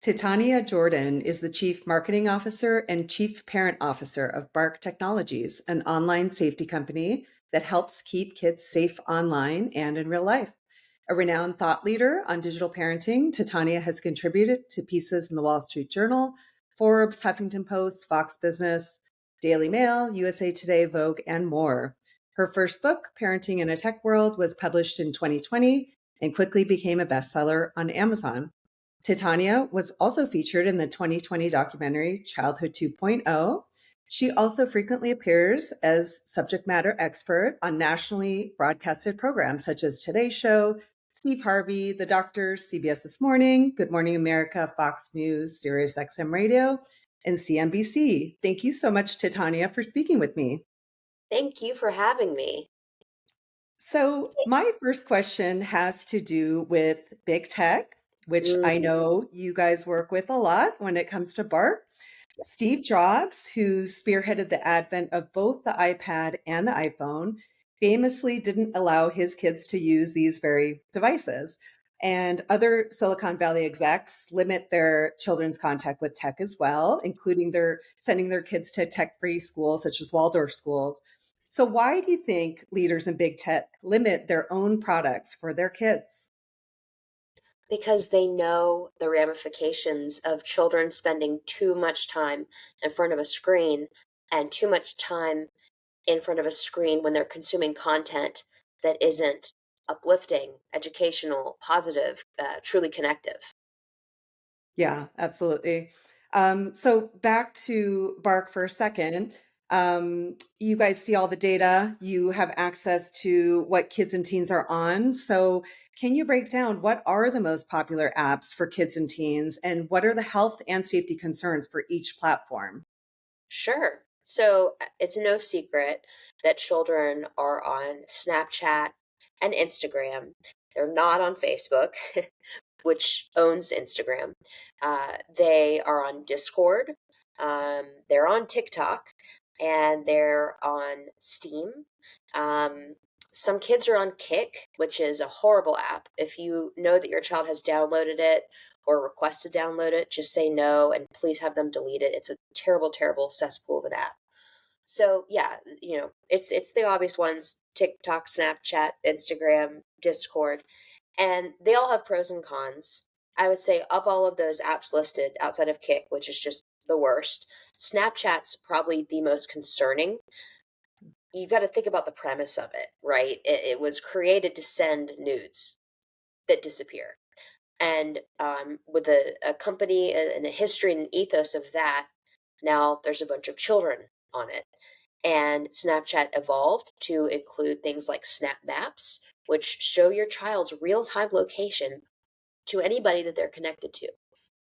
Titania Jordan is the Chief Marketing Officer and Chief Parent Officer of Bark Technologies, an online safety company that helps keep kids safe online and in real life. A renowned thought leader on digital parenting, Titania has contributed to pieces in the Wall Street Journal, Forbes, Huffington Post, Fox Business, Daily Mail, USA Today, Vogue, and more. Her first book, Parenting in a Tech World, was published in 2020 and quickly became a bestseller on Amazon. Titania was also featured in the 2020 documentary Childhood 2.0. She also frequently appears as subject matter expert on nationally broadcasted programs such as Today Show, Steve Harvey, The Doctors, CBS This Morning, Good Morning America, Fox News, Sirius XM Radio, and CNBC. Thank you so much, Titania, for speaking with me. Thank you for having me. So, my first question has to do with big tech, which I Mm, know you guys work with a lot when it comes to BART. Steve Jobs, who spearheaded the advent of both the iPad and the iPhone, famously didn't allow his kids to use these very devices. And other Silicon Valley execs limit their children's contact with tech as well, including their sending their kids to tech-free schools such as Waldorf schools. So why do you think leaders in big tech limit their own products for their kids? because they know the ramifications of children spending too much time in front of a screen and too much time in front of a screen when they're consuming content that isn't uplifting, educational, positive, truly connective. Yeah, absolutely. So back to Bark for a second. You guys see all the data, you have access to what kids and teens are on. So can you break down what are the most popular apps for kids and teens, and what are the health and safety concerns for each platform? Sure. So it's no secret that children are on Snapchat and Instagram. They're not on Facebook, which owns Instagram. They are on Discord. They're on TikTok, and they're on Steam. Um, some kids are on Kick, which is a horrible app. If you know that your child has downloaded it or request to download it, just say no and please have them delete it. It's a terrible, terrible cesspool of an app. So yeah, it's the obvious ones: TikTok, Snapchat, Instagram, Discord, and they all have pros and cons. I would say of all of those apps listed outside of Kick, which is just the worst, Snapchat's probably the most concerning. You got to think about the premise of it, right? It was created to send nudes that disappear. And with a company and a history and an ethos of that, now there's a bunch of children on it. And Snapchat evolved to include things like Snap Maps, which show your child's real time location to anybody that they're connected to.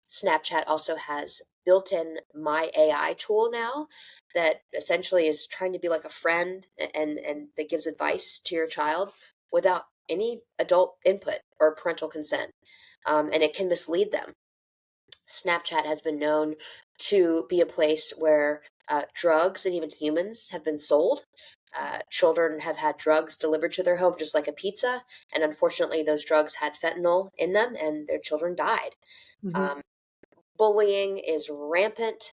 Snapchat also has built-in My AI tool now that essentially is trying to be like a friend and that gives advice to your child without any adult input or parental consent. And it can mislead them. Snapchat has been known to be a place where drugs and even humans have been sold. Children have had drugs delivered to their home just like a pizza, and unfortunately, those drugs had fentanyl in them, and their children died. Mhm. Um, Bullying is rampant.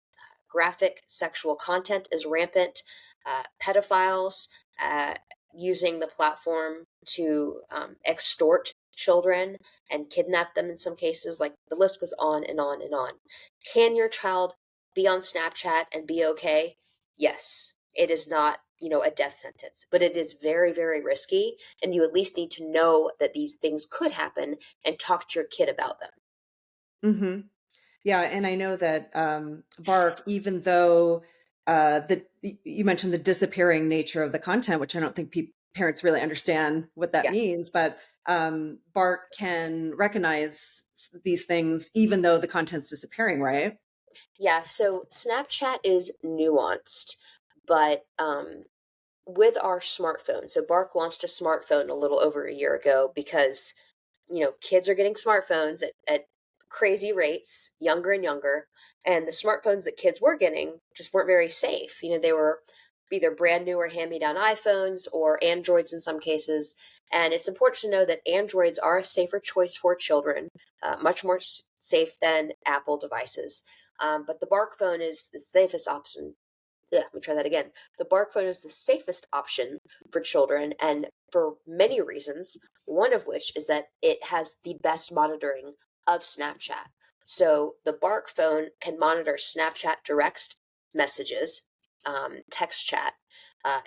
Graphic sexual content is rampant. Pedophiles uh, using the platform to extort children and kidnap them in some cases. Like the list goes on and on and on. Can your child be on Snapchat and be okay? Yes. It is not, a death sentence, but it is very, very risky. And you at least need to know that these things could happen and talk to your kid about them. Mhm. Yeah, and I know that Bark, even though you mentioned the disappearing nature of the content, which I don't think parents really understand what that Yeah. means, but Bark can recognize these things even though the content's disappearing, right? Yeah. So Snapchat is nuanced, but with our smartphone. So Bark launched a smartphone a little over a year ago because, kids are getting smartphones at crazy rates, younger and younger. And the smartphones that kids were getting just weren't very safe. They were either brand new or hand me down iPhones or Androids in some cases. And it's important to know that Androids are a safer choice for children, much more safe than Apple devices. But the Bark phone is the safest option. Yeah, let me try that again. The Bark phone is the safest option for children, and for many reasons, one of which is that it has the best monitoring of Snapchat. So the Bark phone can monitor Snapchat direct messages, text chat.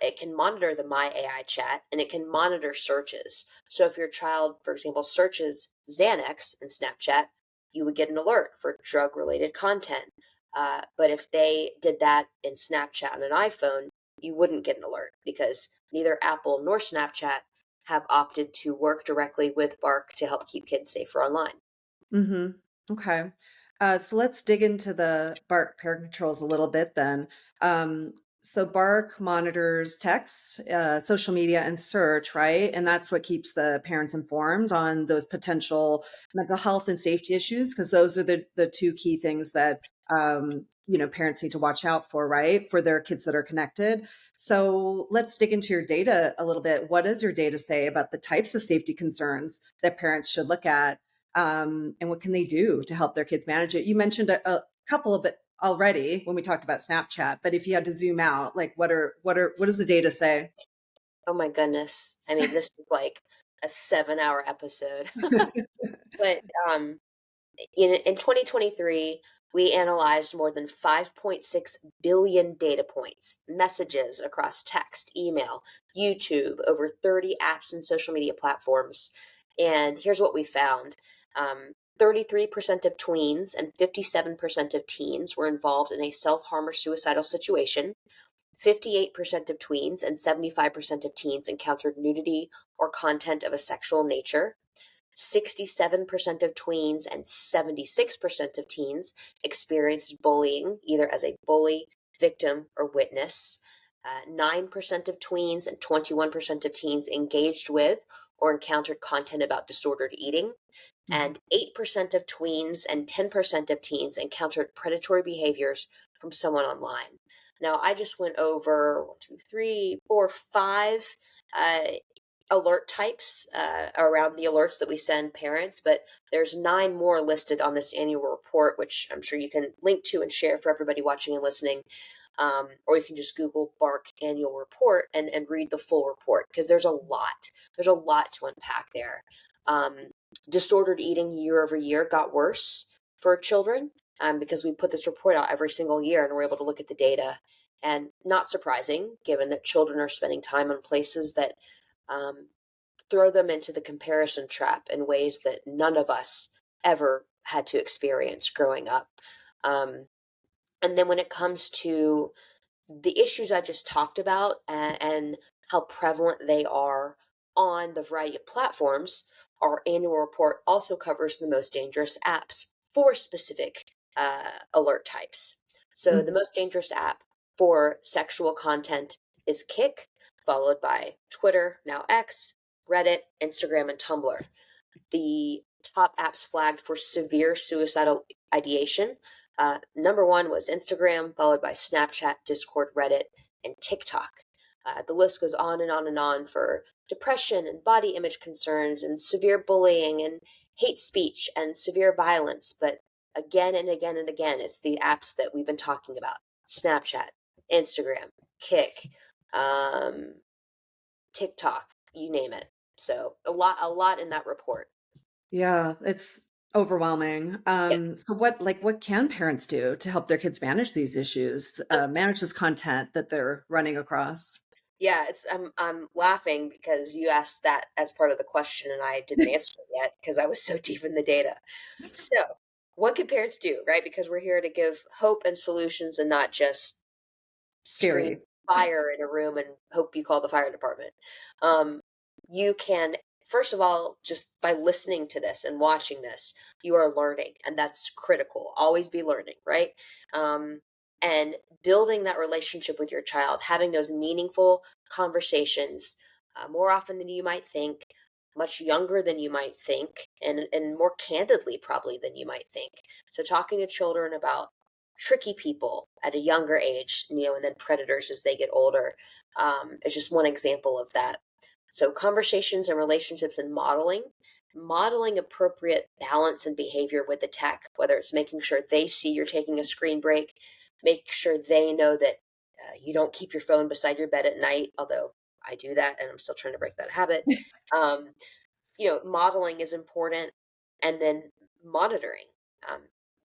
It can monitor the My AI chat, and it can monitor searches. So if your child, for example, searches Xanax in Snapchat, you would get an alert for drug related content. But if they did that in Snapchat on an iPhone, you wouldn't get an alert because neither Apple nor Snapchat have opted to work directly with Bark to help keep kids safer online. Mm-hmm. Okay. So let's dig into the Bark parent controls a little bit then. So Bark monitors text, social media, and search, right? And that's what keeps the parents informed on those potential mental health and safety issues, because those are the two key things that parents need to watch out for, right? For their kids that are connected. So let's dig into your data a little bit. What does your data say about the types of safety concerns that parents should look at? And what can they do to help their kids manage it? You mentioned a couple of it already when we talked about Snapchat, but if you had to zoom out, like what does the data say? Oh my goodness. I mean, this is like a 7-hour episode. But in 2023, we analyzed more than 5.6 billion data points, messages across text, email, YouTube, over 30 apps and social media platforms. And here's what we found. 33% of tweens and 57% of teens were involved in a self harm or suicidal situation. 58% of tweens and 75% of teens encountered nudity or content of a sexual nature. 67% of tweens and 76% of teens experienced bullying, either as a bully, victim, or witness. 9% of tweens and 21% of teens engaged with or encountered content about disordered eating. Mhm. And 8% of tweens and 10% of teens encountered predatory behaviors from someone online. Now, I just went over one, two, three, four, five uh, alert types around the alerts that we send parents, but there's 9 more listed on this annual report, which I'm sure you can link to and share for everybody watching and listening. Or you can just Google Bark annual report and read the full report because there's a lot. There's a lot to unpack there. Um, Disordered eating year over year got worse for children because we put this report out every single year and we're able to look at the data. And not surprising, given that children are spending time on places that um, throw them into the comparison trap in ways that none of us ever had to experience growing up. Um, and then when it comes to the issues I just talked about and how prevalent they are on the variety of platforms, our annual report also covers the most dangerous apps for specific alert types. So, the Mhm. most dangerous app for sexual content is Kick, followed by Twitter, now X, Reddit, Instagram, and Tumblr. The top apps flagged for severe suicidal ideation. Number one was Instagram, followed by Snapchat, Discord, Reddit, and TikTok. The list goes on and on and on for depression and body image concerns and severe bullying and hate speech and severe violence. But again and again and again, it's the apps that we've been talking about: Snapchat, Instagram, Kick, um, TikTok, you name it. So a lot in that report. Yeah, it's overwhelming. So what can parents do to help their kids manage these issues, manage this content that they're running across? Yeah, it's I'm laughing because you asked that as part of the question and I didn't answer it yet because I was so deep in the data. So, what can parents do, right? Because we're here to give hope and solutions and not just scream Scary. fire in a room and hope you call the fire department. Um, you can, first of all, just by listening to this and watching this, you are learning, and that's critical. Always be learning, right? Um, and building that relationship with your child, having those meaningful conversations more often than you might think, much younger than you might think, and more candidly, probably, than you might think. So, talking to children about tricky people at a younger age, and then predators as they get older. Is just one example of that. So conversations and relationships and modeling appropriate balance and behavior with the tech, whether it's making sure they see you're taking a screen break, make sure they know that you don't keep your phone beside your bed at night, although I do that and I'm still trying to break that habit. Um, Modeling is important, and then monitoring. Um,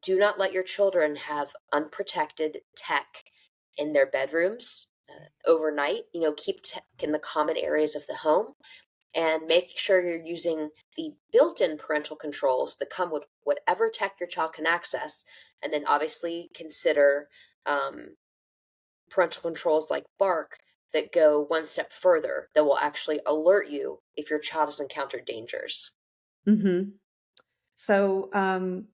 do not let your children have unprotected tech in their bedrooms overnight. Keep tech in the common areas of the home, and make sure you're using the built-in parental controls that come with whatever tech your child can access. And then obviously consider um, parental controls like Bark that go one step further, that will actually alert you if your child has encountered dangers. Hmm. So, one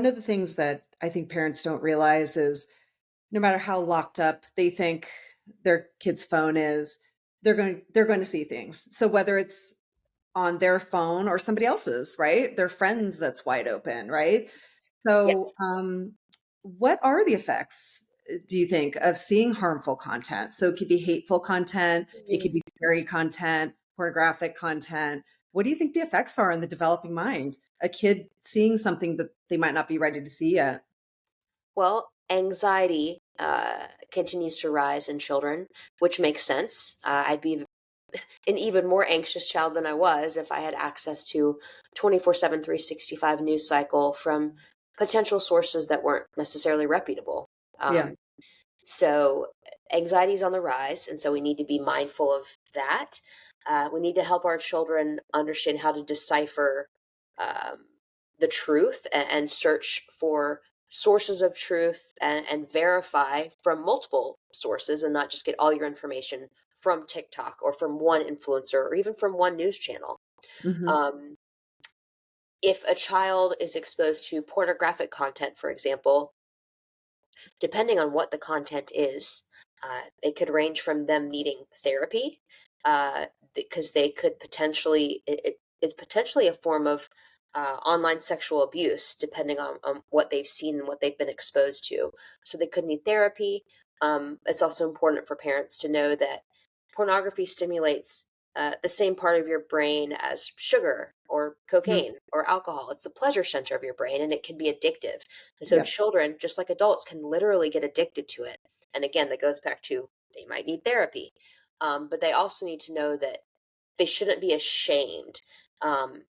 of the things that I think parents don't realize is no matter how locked up they think their kid's phone is, they're going to see things. So whether it's on their phone or somebody else's, right? Their friends that's wide open, right? So, Yes. what are the effects, do you think, of seeing harmful content? So, it could be hateful content, it could Mhm. be scary content, pornographic content. What do you think the effects are on the developing mind? A kid seeing something that they might not be ready to see yet. Well, anxiety continues to rise in children, which makes sense. I'd be an even more anxious child than I was if I had access to 24/7, 365 news cycle from potential sources that weren't necessarily reputable. Yeah. Um, So anxiety is on the rise, and so we need to be mindful of that. We need to help our children understand how to decipher um, the truth, and search for sources of truth, and verify from multiple sources, and not just get all your information from TikTok or from one influencer or even from one news channel. Hmm. Um, if a child is exposed to pornographic content, for example, depending on what the content is, it could range from them needing therapy, because they could potentially, it is potentially a form of online sexual abuse, depending on what they've seen and what they've been exposed to. So they could need therapy. It's also important for parents to know that pornography stimulates the same part of your brain as sugar or Hmm. cocaine or alcohol. It's the pleasure center of your brain, and it can be addictive. And so Yep. children, just like adults, can literally get addicted to it. And again, that goes back to they might need therapy. But they also need to know that they shouldn't be ashamed. Um,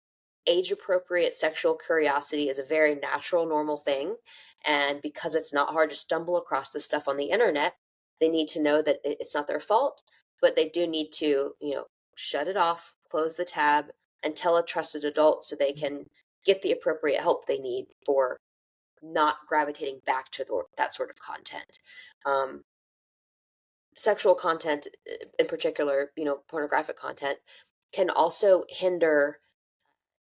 Age appropriate sexual curiosity is a very natural, normal thing. And because it's not hard to stumble across this stuff on the internet, they need to know that it's not their fault, but they do need to, shut it off, close the tab, and tell a trusted adult so they can get the appropriate help they need for not gravitating back to that sort of content. Um, Sexual content, in particular, pornographic content, can also hinder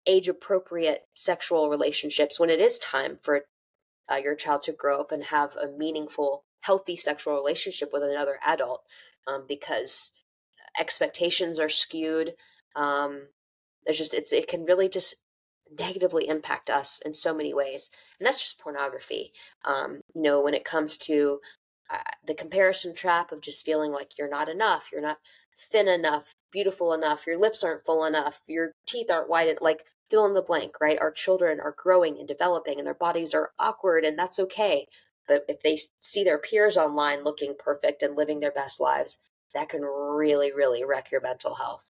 age appropriate sexual relationships when it is time for your child to grow up and have a meaningful, healthy sexual relationship with another adult, because expectations are skewed. Um, it can really just negatively impact us in so many ways, and that's just pornography. When it comes to the comparison trap of just feeling like you're not enough, you're not thin enough, beautiful enough, your lips aren't full enough, your teeth aren't white, like fill in the blank, right? Our children are growing and developing, and their bodies are awkward, and that's okay. But if they see their peers online looking perfect and living their best lives, that can really, really wreck your mental health.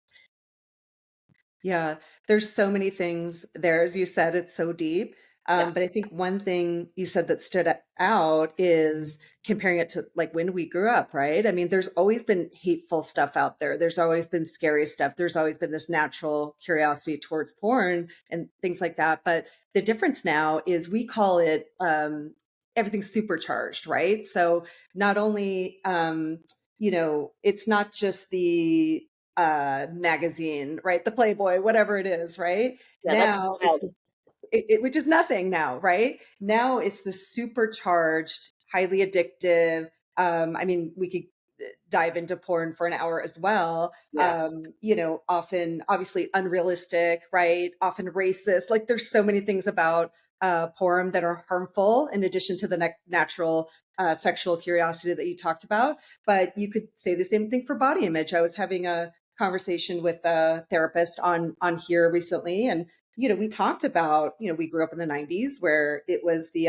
Yeah, there's so many things there. As you said, it's so deep. Yeah. But I think one thing you said that stood out is comparing it to like when we grew up, right? I mean, there's always been hateful stuff out there. There's always been scary stuff. There's always been this natural curiosity towards porn and things like that. But the difference now is we call it everything's supercharged, right? So not only, it's not just the magazine, right? The Playboy, whatever it is, right? Yeah, that's Now it's wild. this, which is nothing now, right? Now it's the supercharged, highly addictive. I mean, we could dive into porn for an hour as well. Yeah. Often obviously unrealistic, right? Often racist. Like there's so many things about porn that are harmful, in addition to the natural sexual curiosity that you talked about. But you could say the same thing for body image. I was having a conversation with a therapist on here recently, and we talked about, we grew up in the 90s where it was the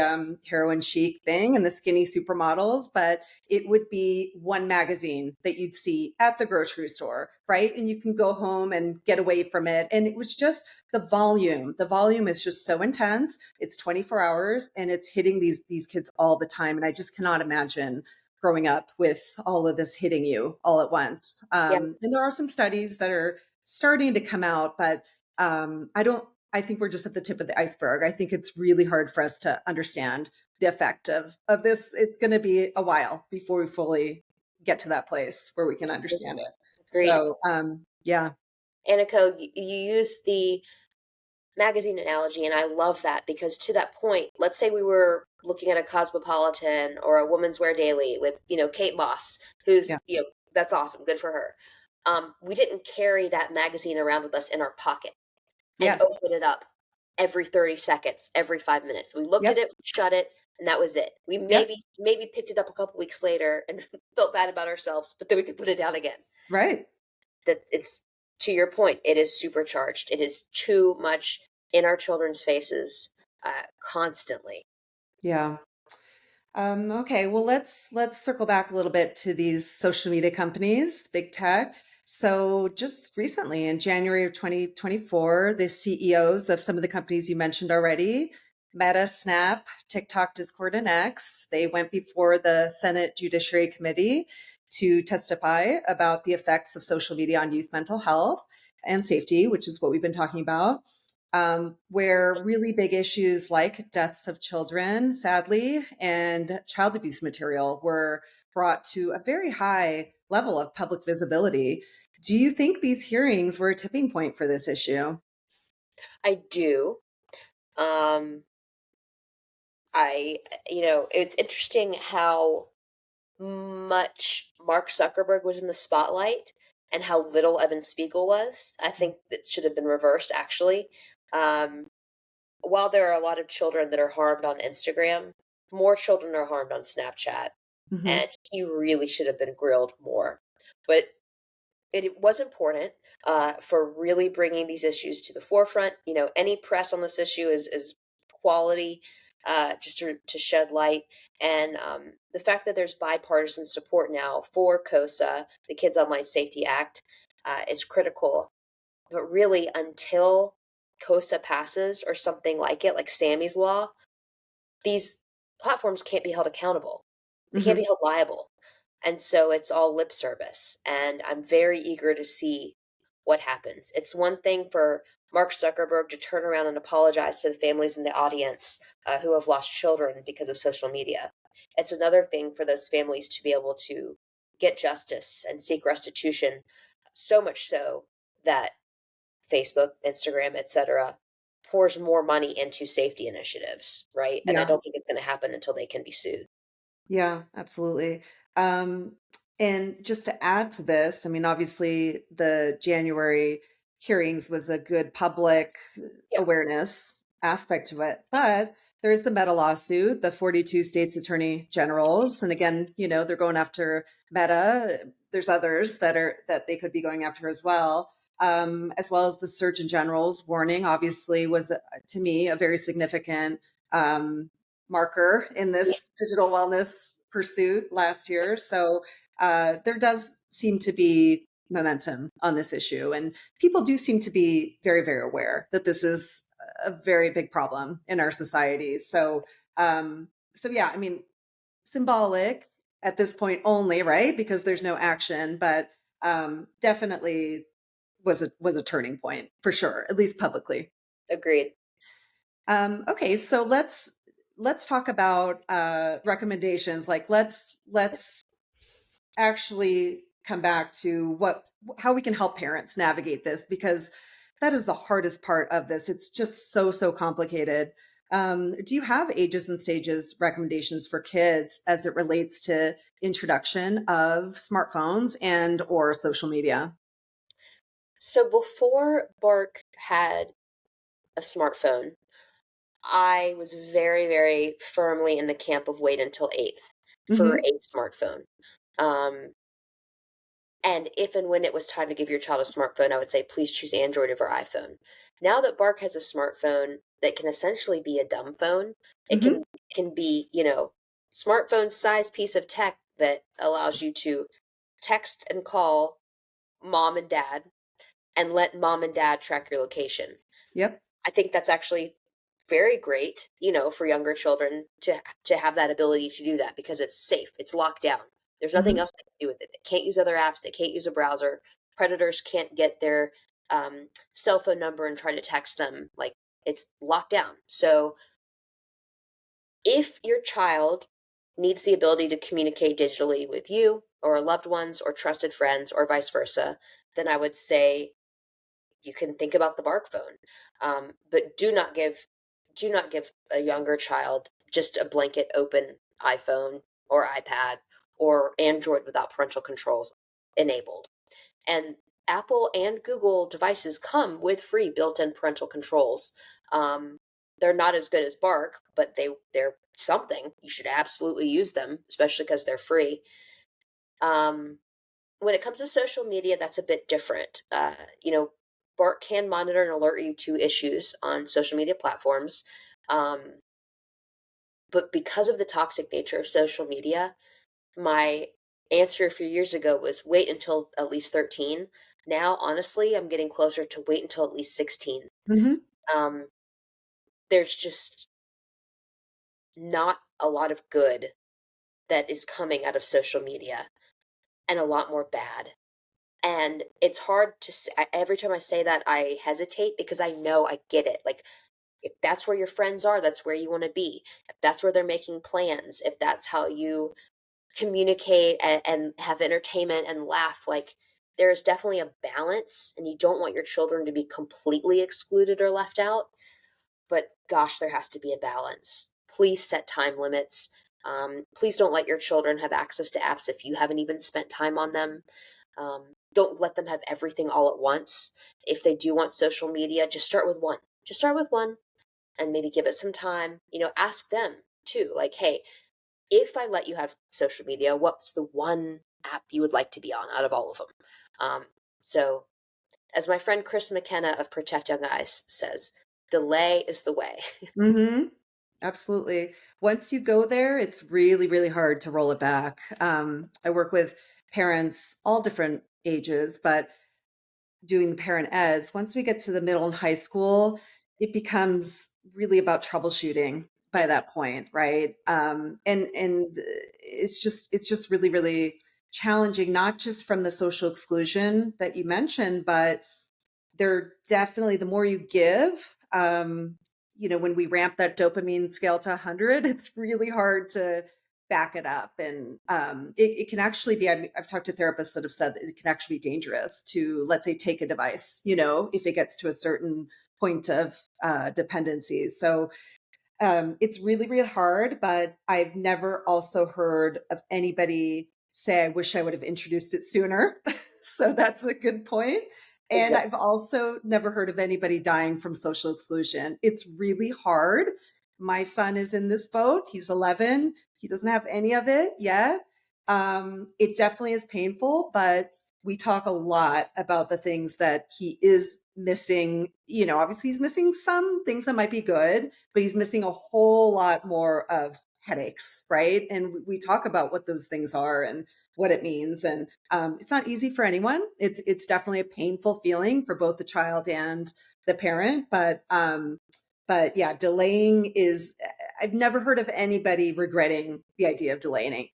heroin chic thing and the skinny supermodels, but it would be one magazine that you'd see at the grocery store, right? And you can go home and get away from it. And it was just the volume. The volume is just so intense. It's 24 hours and it's hitting these kids all the time. And I just cannot imagine growing up with all of this hitting you all at once. Yeah. And there are some studies that are starting to come out, but I think we're just at the tip of the iceberg. I think it's really hard for us to understand the effect of this. It's going to be a while before we fully get to that place where we can understand it. Agreed. So, yeah, Aniko, you use the magazine analogy, and I love that because to that point, let's say we were looking at a Cosmopolitan or a Women's Wear Daily with, Kate Moss, who's, yeah, that's awesome, good for her. We didn't carry that magazine around with us in our pocket and yes, open it up every 30 seconds, every 5 minutes. We looked at yep, it, we shut it, and that was it. We yep, maybe picked it up a couple weeks later and felt bad about ourselves, but then we could put it down again. right, That it's to your point, it is supercharged. It is too much in our children's faces constantly. yeah. Okay, well let's circle back a little bit to these social media companies, big tech. So just recently in January of 2024, the CEOs of some of the companies you mentioned already, Meta, Snap, TikTok, Discord, and X, they went before the Senate Judiciary Committee to testify about the effects of social media on youth mental health and safety, which is what we've been talking about, where really big issues like deaths of children, sadly, and child abuse material were brought to a very high level of public visibility. Do you think these hearings were a tipping point for this issue? I do. Um, it's interesting how much Mark Zuckerberg was in the spotlight and how little Evan Spiegel was. I think that should have been reversed, actually. Um, while there are a lot of children that are harmed on Instagram, more children are harmed on Snapchat, Hmm. and he really should have been grilled more. But it was important for really bringing these issues to the forefront. Any press on this issue is quality, just to shed light. And the fact that there's bipartisan support now for COSA, the Kids Online Safety Act, is critical. But really, until COSA passes or something like it, like Sammy's Law, these platforms can't be held accountable. They can't be Hmm. held liable. And so it's all lip service. And I'm very eager to see what happens. It's one thing for Mark Zuckerberg to turn around and apologize to the families in the audience who have lost children because of social media. It's another thing for those families to be able to get justice and seek restitution, so much so that Facebook, Instagram, etc., pours more money into safety initiatives, right? And I Yeah. don't think it's going to happen until they can be sued. Yeah, absolutely. Um, and just to add to this, I mean, obviously the January hearings was a good public Yeah. awareness aspect to it, but there's the Meta lawsuit, the 42 states attorney generals. And again, they're going after Meta. There's others that they could be going after as well as the Surgeon General's warning, obviously was to me a very significant um, marker in Yeah. this digital wellness pursuit last year. So there does seem to be momentum on this issue. And people do seem to be very, very aware that this is a very big problem in our society. So yeah, I mean, symbolic at this point only, right? Because there's no action, but definitely was a turning point for sure, at least publicly. Agreed. Okay, so let's talk about recommendations. Like let's actually come back to how we can help parents navigate this, because that is the hardest part of this. It's just so complicated. Do you have ages and stages recommendations for kids as it relates to introduction of smartphones and or social media? So before Bark had a smartphone, I was very, very firmly in the camp of wait until 8th for Hmm. a smartphone. Um, and if and when it was time to give your child a smartphone, I would say, please choose Android over iPhone. Now that Bark has a smartphone that can essentially be a dumb phone, it Hmm. can be, smartphone size piece of tech that allows you to text and call mom and dad and let mom and dad track your location. Yep. I think that's actually very great, for younger children to have that ability to do that because it's safe. It's locked down. There's nothing Hmm. else they can do with it. They can't use other apps. They can't use a browser. Predators can't get their cell phone number and try to text them. Like it's locked down. So if your child needs the ability to communicate digitally with you or loved ones or trusted friends or vice versa, then I would say you can think about the Bark phone, but do not give a younger child just a blanket open iPhone or iPad or Android without parental controls enabled. And Apple and Google devices come with free built-in parental controls. Um, they're not as good as Bark, but they're something. You should absolutely use them, especially because they're free. Um, when it comes to social media, that's a bit different. Bark can monitor and alert you to issues on social media platforms. Um, but because of the toxic nature of social media, my answer a few years ago was wait until at least 13. Now, honestly, I'm getting closer to wait until at least 16. Hmm. Um, there's just not a lot of good that is coming out of social media and a lot more bad. And it's hard to say, every time I say that, I hesitate because I know I get it. Like, if that's where your friends are, that's where you want to be. If that's where they're making plans, if that's how you communicate and have entertainment and laugh, like, there is definitely a balance, and you don't want your children to be completely excluded or left out. But gosh, there has to be a balance. Please set time limits. Please don't let your children have access to apps if you haven't even spent time on them. Don't let them have everything all at once. If they do want social media, just start with one. Just start with one and maybe give it some time. Ask them too. Like, hey, if I let you have social media, what's the one app you would like to be on out of all of them? So, as my friend Chris McKenna of Protect Young Eyes says, delay is the way. Hmm. Absolutely. Once you go there, it's really, really hard to roll it back. I work with parents, all different ages, but doing the parent eds, once we get to the middle and high school, it becomes really about troubleshooting by Mhm. that point, right? And it's just really, really challenging, not just from the social exclusion that you mentioned, but they're definitely, the more you give, when we ramp that dopamine scale to 100, it's really hard to back it up. And it can actually be, I've talked to therapists that have said that it can actually be dangerous to, let's say, take a device, if it gets to a certain point of dependency. So it's really, really hard, but I've never also heard of anybody say, I wish I would have introduced it sooner. So that's a good point. And Exactly. I've also never heard of anybody dying from social exclusion. It's really hard. My son is in this boat. He's 11. He doesn't have any of it yet. It definitely is painful, but we talk a lot about the things that he is missing. Obviously, he's missing some things that might be good, but he's missing a whole lot more of headaches, right? And we talk about what those things are and what it means. And it's not easy for anyone. It's definitely a painful feeling for both the child and the parent. But yeah, delaying is. I've never heard of anybody regretting the idea of delaying.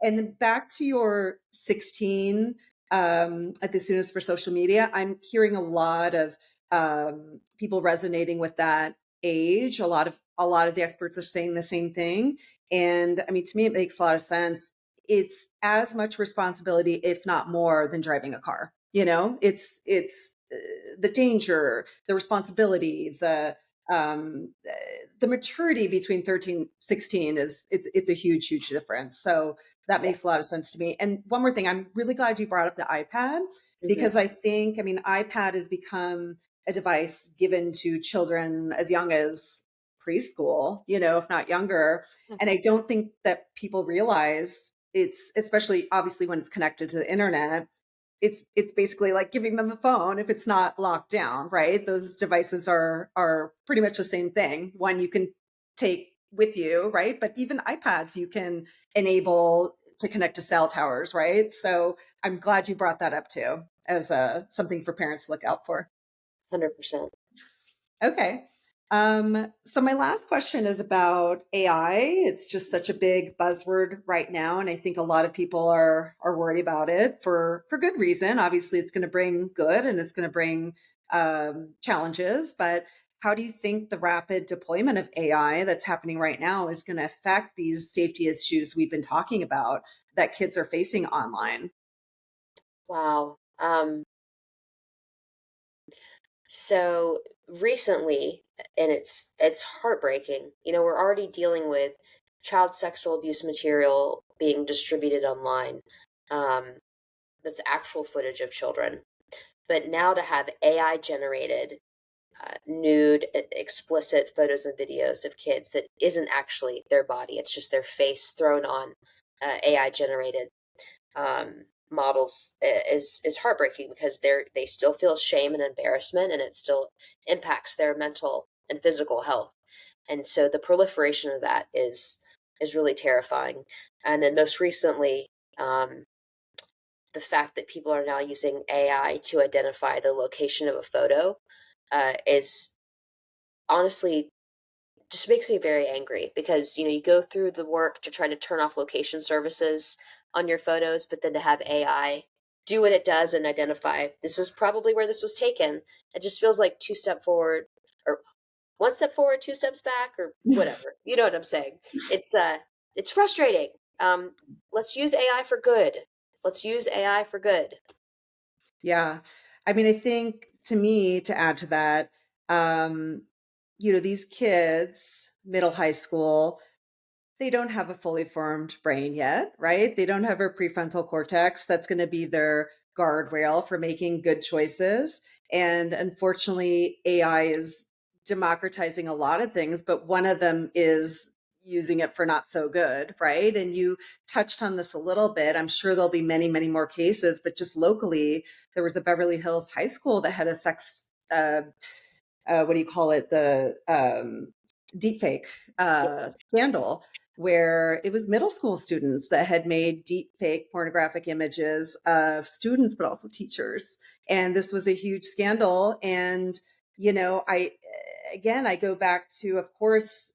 And then back to your 16 at the soonest for social media, I'm hearing a lot of people resonating with that age. A lot of the experts are saying the same thing, and I mean, to me, it makes a lot of sense. It's as much responsibility, if not more, than driving a car. It's the danger, the responsibility, the maturity between 13, 16 is it's a huge difference. So that Yeah. makes a lot of sense to me. And one more thing, I'm really glad you brought up the iPad, Hmm. because iPad has become a device given to children as young as preschool, if not younger. And I don't think that people realize it's, especially obviously when it's connected to the internet, it's basically like giving them a phone if it's not locked down, right? Those devices are pretty much the same thing. One you can take with you, right? But even iPads you can enable to connect to cell towers, right? So I'm glad you brought that up too as something for parents to look out for. 100%. Okay. So my last question is about AI. It's just such a big buzzword right now, and I think a lot of people are worried about it for good reason. Obviously, it's going to bring good and it's going to bring challenges, but how do you think the rapid deployment of AI that's happening right now is going to affect these safety issues we've been talking about that kids are facing online? Wow. So recently, and it's heartbreaking. We're already dealing with child sexual abuse material being distributed online. Um, that's actual footage of children. But now to have AI generated nude, explicit photos and videos of kids that isn't actually their body; it's just their face thrown on AI generated models is heartbreaking because they still feel shame and embarrassment, and it still impacts their mental and physical health. And so the proliferation of that is really terrifying. And then most recently, um, the fact that people are now using AI to identify the location of a photo is honestly just makes me very angry because you go through the work to try to turn off location services on your photos, but then to have AI do what it does and identify this is probably where this was taken, it just feels like two step forward or one step forward, two steps back, or whatever. You know what I'm saying? It's frustrating. Let's use AI for good. Let's use AI for good. Yeah. I mean, I think to me, to add to that, um, these kids, middle high school, they don't have a fully formed brain yet, right? They don't have a prefrontal cortex that's going to be their guardrail for making good choices. And unfortunately, AI is democratizing a lot of things, but one of them is using it for not so good, right? And you touched on this a little bit. I'm sure there'll be many, many more cases, but just locally, there was a Beverly Hills high school that had a sex what do you call it, the deepfake scandal, where it was middle school students that had made deep fake pornographic images of students but also teachers, and this was a huge scandal. And I again, I go back to, of course,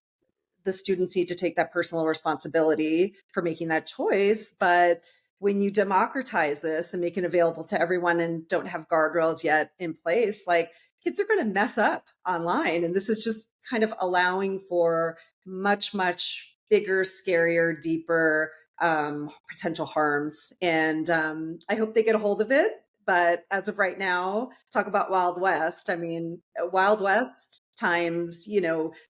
the students need to take that personal responsibility for making that choice. But when you democratize this and make it available to everyone and don't have guardrails yet in place, like, kids are going to mess up online. And this is just kind of allowing for much, much bigger, scarier, deeper potential harms. And I hope they get a hold of it. But as of right now, talk about Wild West. I mean, Wild West times,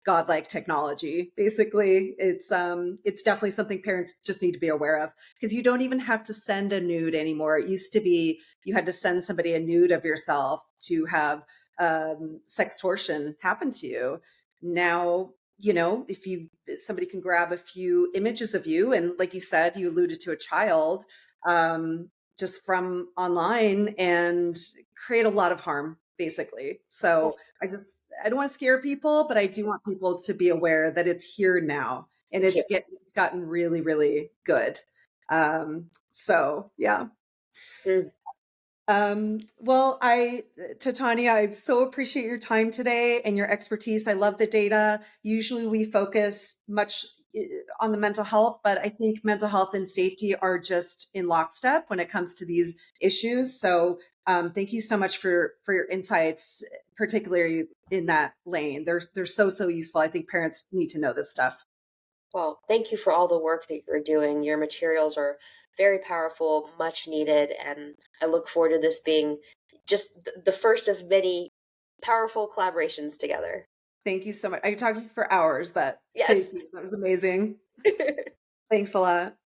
godlike technology. Basically, it's definitely something parents just need to be aware of, because you don't even have to send a nude anymore. It used to be you had to send somebody a nude of yourself to have sextortion happen to you. Now, if somebody can grab a few images of you, and like you said, you alluded to a child, just from online, and create a lot of harm, basically. So I don't want to scare people, but I do want people to be aware that it's here now, and It's here. it's gotten really, really good. So yeah. Mm. Well, Titania, I so appreciate your time today and your expertise. I love the data. Usually we focus much on the mental health, but I think mental health and safety are just in lockstep when it comes to these issues. So thank you so much for your insights, particularly in that lane. They're so useful. I think parents need to know this stuff. Well, thank you for all the work that you're doing. Your materials are very powerful, much needed, and I look forward to this being just the first of many powerful collaborations together. Thank you so much. I could talk to you for hours, but thank Yes. you. That was amazing. Thanks a lot.